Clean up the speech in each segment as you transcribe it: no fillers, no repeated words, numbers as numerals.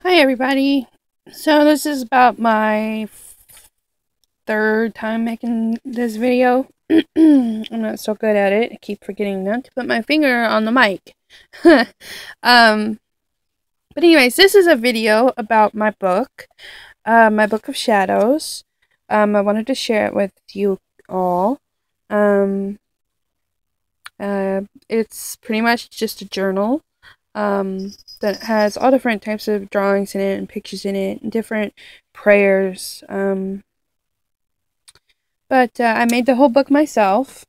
Hi everybody. So this is about my third time making this video. I'm not so good at it. I keep forgetting not to put my finger on the mic. um, but anyways, this is a video about my book of shadows. I wanted to share it with you all. Um, it's pretty much just a journal. That has all different types of drawings in it and pictures in it and different prayers. But I made the whole book myself.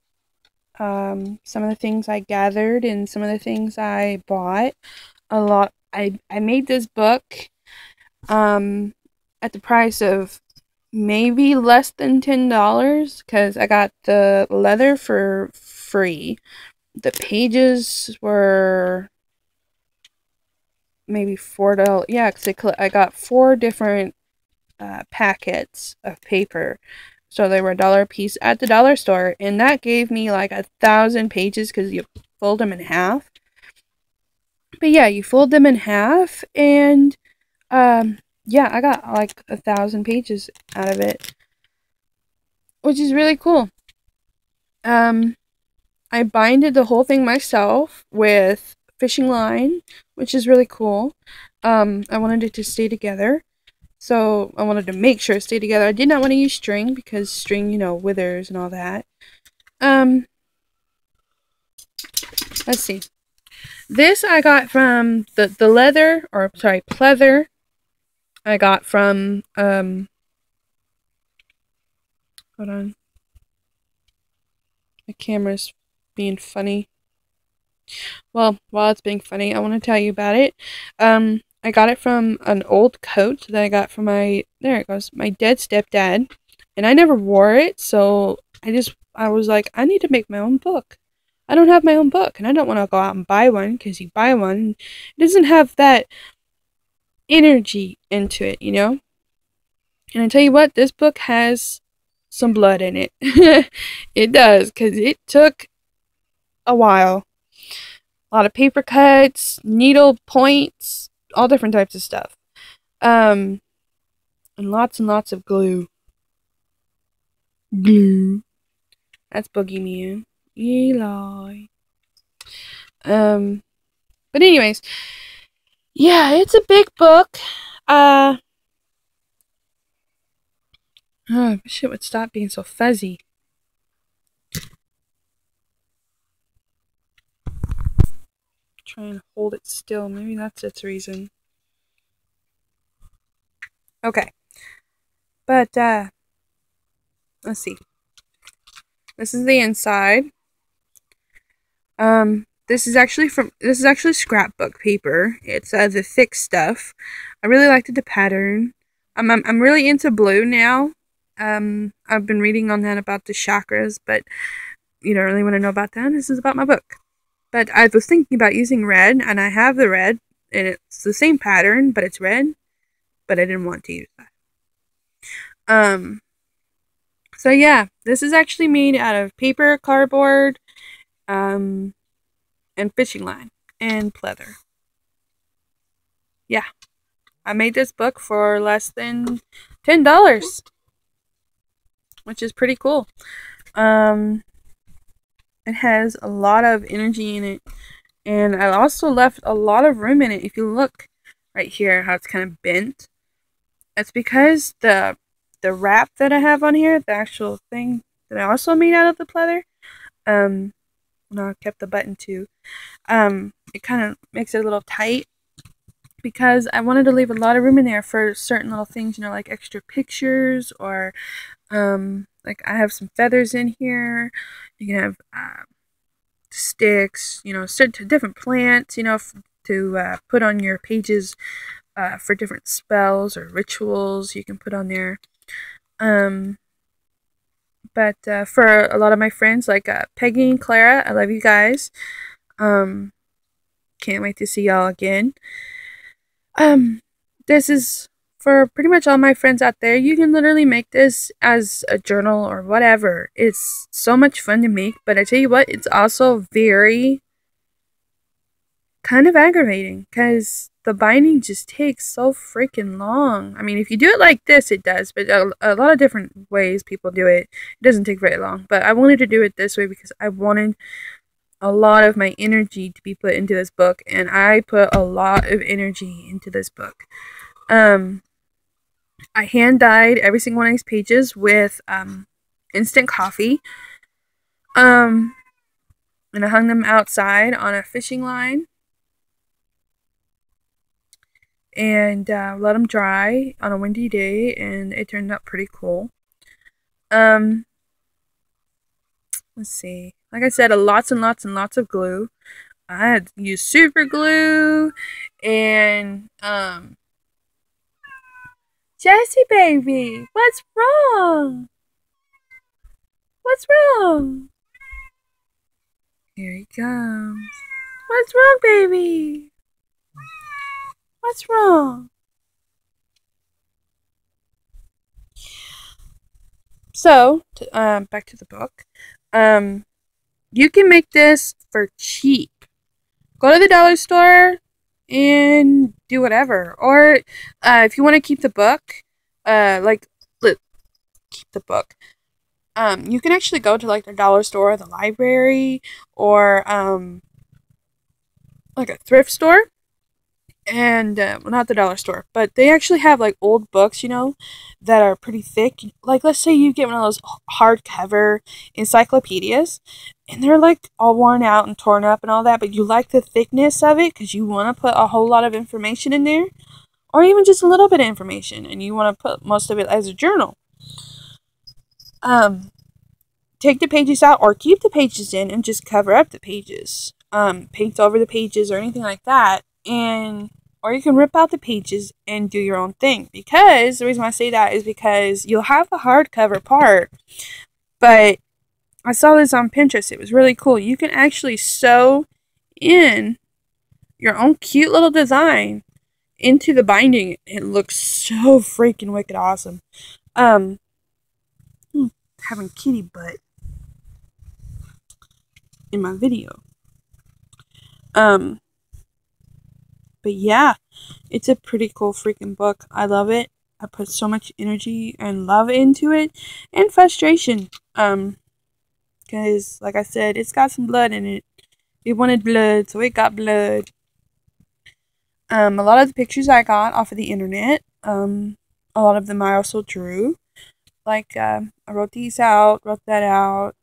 Some of the things I gathered and some of the things I bought. A lot. I made this book at the price of maybe less than $10 because I got the leather for free. The pages were maybe $4. Yeah, because I got 4 different packets of paper. So they were $1 a piece at the dollar store. And that gave me like 1,000 pages because you fold them in half. But yeah, you fold them in half. And yeah, I got like 1,000 pages out of it. Which is really cool. I binded the whole thing myself with fishing line, which is really cool. I wanted it to stay together. So I wanted to make sure it stayed together. I did not want to use string because string, withers and all that. Let's see. This I got from the leather, or sorry, pleather. I got from hold on. The camera's being funny. Well, while it's being funny, I want to tell you about it. I got it from an old coat that I got from my dead stepdad. And I never wore it, so I was like, I need to make my own book. I don't have my own book, and I don't want to go out and buy one, because you buy one, it doesn't have that energy into it, And I tell you what, this book has some blood in it. It does, because it took a while. A lot of paper cuts, needle points, all different types of stuff. And lots of glue. Glue. That's Boogeyman. Eli. But anyways, yeah, it's a big book. I wish it would stop being so fuzzy. Try and hold it still. Maybe that's its reason. Okay. But, let's see. This is the inside. This is actually scrapbook paper. It's the thick stuff. I really liked the pattern. I'm really into blue now. I've been reading on that about the chakras, but you don't really want to know about that. This is about my book. But I was thinking about using red, and I have the red, and it's the same pattern, but it's red. But I didn't want to use that. So yeah, this is actually made out of paper, cardboard, and fishing line and pleather. Yeah, I made this book for less than $10, which is pretty cool. It has a lot of energy in it, and I also left a lot of room in it. If you look right here, how it's kind of bent, it's because the wrap that I have on here, the actual thing that I also made out of the pleather, no, I kept the button too. It kind of makes it a little tight because I wanted to leave a lot of room in there for certain little things, like extra pictures or, like I have some feathers in here. You can have sticks, different plants, to put on your pages for different spells or rituals you can put on there. But for a lot of my friends, like Peggy and Clara, I love you guys. Can't wait to see y'all again. This is for pretty much all my friends out there. You can literally make this as a journal or whatever. It's so much fun to make, but I tell you what, it's also very kind of aggravating because the binding just takes so freaking long. I mean, if you do it like this, it does, but a lot of different ways people do it. It doesn't take very long, but I wanted to do it this way because I wanted a lot of my energy to be put into this book, and I put a lot of energy into this book. I hand dyed every single one of these pages with instant coffee. And I hung them outside on a fishing line and let them dry on a windy day, and it turned out pretty cool. Let's see. Like I said, lots and lots and lots of glue. I had used super glue and Jessie baby, what's wrong? What's wrong? Here he comes. What's wrong, baby? What's wrong? So, back to the book. You can make this for cheap. Go to the dollar store and do whatever. Or, if you want to keep the book, keep the book. You can actually go to like the dollar store, or the library, or like a thrift store, and well, not the dollar store, but they actually have like old books, that are pretty thick. Like, let's say you get one of those hardcover encyclopedias, and they're like all worn out and torn up and all that, but you like the thickness of it because you want to put a whole lot of information in there, or even just a little bit of information, and you want to put most of it as a journal. Take the pages out or keep the pages in and just cover up the pages. Paint over the pages or anything like that. Or you can rip out the pages and do your own thing. Because, the reason why I say that is because you'll have the hardcover part. But I saw this on Pinterest. It was really cool. You can actually sew in your own cute little design into the binding. It looks so freaking wicked awesome. Having kitty butt in my video. But yeah, it's a pretty cool freaking book. I love it. I put so much energy and love into it, and frustration. Because, like I said, it's got some blood in it. It wanted blood, so it got blood. A lot of the pictures I got off of the internet. A lot of them I also drew. Like, I wrote these out, wrote that out.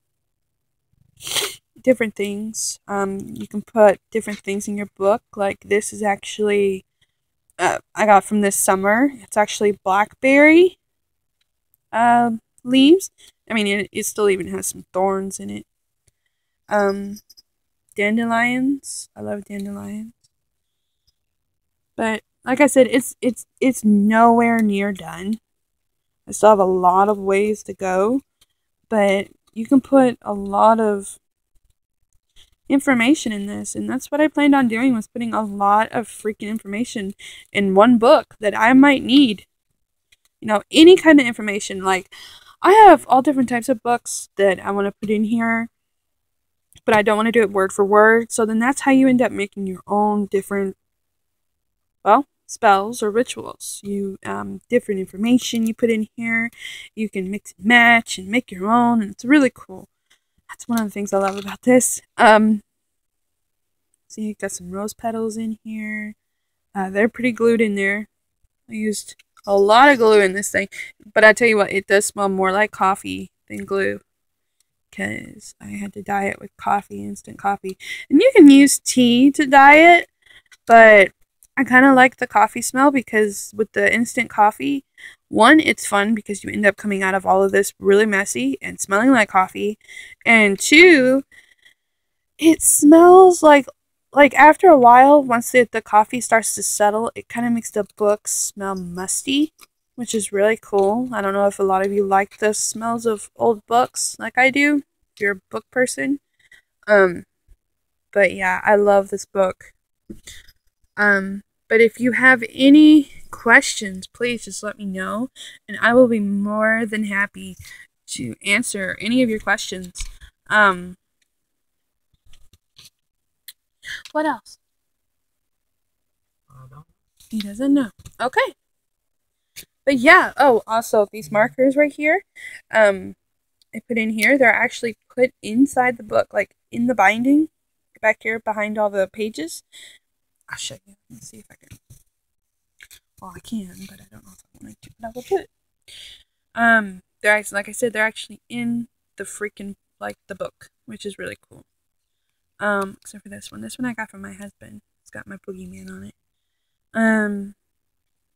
Different things. You can put different things in your book. Like, this is actually, I got from this summer. It's actually blackberry leaves. I mean, it still even has some thorns in it. Dandelions. I love dandelions. But, like I said, it's nowhere near done. I still have a lot of ways to go, but you can put a lot of information in this, and that's what I planned on doing, was putting a lot of freaking information in one book that I might need. Any kind of information. Like, I have all different types of books that I want to put in here, but I don't want to do it word for word, so then that's how you end up making your own different, spells or rituals. You different information you put in here. You can mix and match and make your own, and it's really cool. That's one of the things I love about this. So you got some rose petals in here. They're pretty glued in there. I used a lot of glue in this thing, but I tell you what, it does smell more like coffee than glue, because I had to dye it with coffee, instant coffee. And you can use tea to dye it, but I kind of like the coffee smell, because with the instant coffee, one, it's fun because you end up coming out of all of this really messy and smelling like coffee, and two, it smells like after a while, once the coffee starts to settle, it kind of makes the book smell musty, which is really cool. I don't know if a lot of you like the smells of old books like I do, if you're a book person. But yeah, I love this book. But if you have any questions, please just let me know, and I will be more than happy to answer any of your questions. What else? He doesn't know. Okay. But yeah, oh, also these markers right here, I put in here, they're actually put inside the book, like in the binding, back here behind all the pages. I'll show you. Let's see if I can. Well, I can, but I don't know if I want to, but I will put. They're actually, like I said, they're actually in the freaking, like, the book, which is really cool. Except for this one. This one I got from my husband. It's got my boogeyman on it.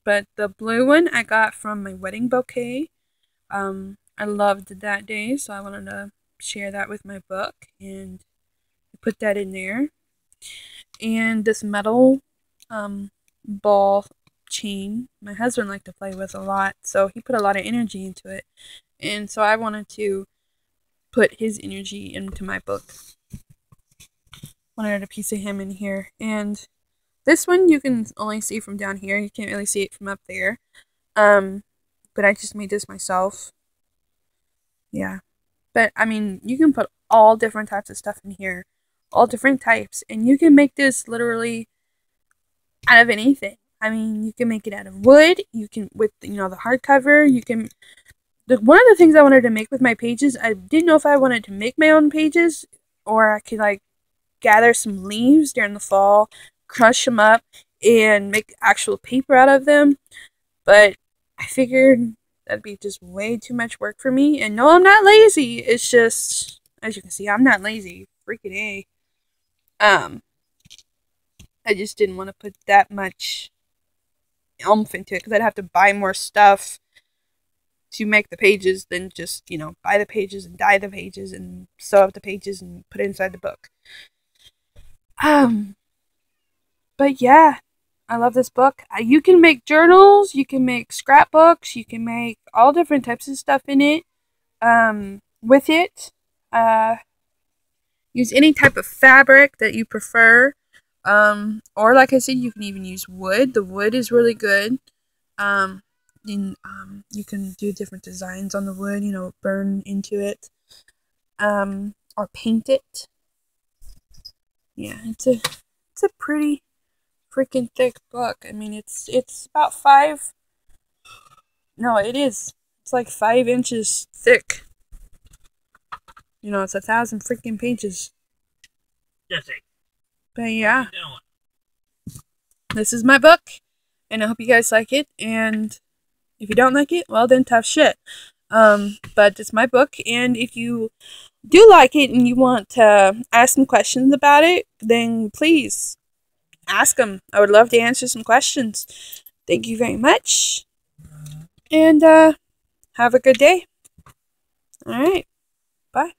But the blue one I got from my wedding bouquet. I loved that day, so I wanted to share that with my book, and I put that in there. And this metal, ball chain, my husband liked to play with a lot, so he put a lot of energy into it. And so I wanted to put his energy into my book. Wanted a piece of him in here. And this one you can only see from down here. You can't really see it from up there. But I just made this myself. Yeah. But, I mean, you can put all different types of stuff in here. All different types. And you can make this literally out of anything. I mean, you can make it out of wood. You can, with, the hardcover, you can... One of the things I wanted to make with my pages, I didn't know if I wanted to make my own pages, or I could, like, gather some leaves during the fall, crush them up, and make actual paper out of them. But I figured that'd be just way too much work for me. And no, I'm not lazy. It's just, as you can see, I'm not lazy. Freaking A. I just didn't want to put that much oomph into it, because I'd have to buy more stuff to make the pages than just, buy the pages and dye the pages and sew up the pages and put it inside the book. But yeah, I love this book. You can make journals, you can make scrapbooks, you can make all different types of stuff in it, with it. Use any type of fabric that you prefer. Or like I said, you can even use wood. The wood is really good. You can do different designs on the wood, burn into it. Or paint it. Yeah, it's a pretty freaking thick book. I mean, it's about it is. It's like 5 inches thick. It's 1,000 freaking pages. Jesse. But yeah. This is my book, and I hope you guys like it, and if you don't like it, well then tough shit. But it's my book, and if you do like it and you want to ask some questions about it, then please ask them. I would love to answer some questions. Thank you very much, and have a good day. Alright, bye.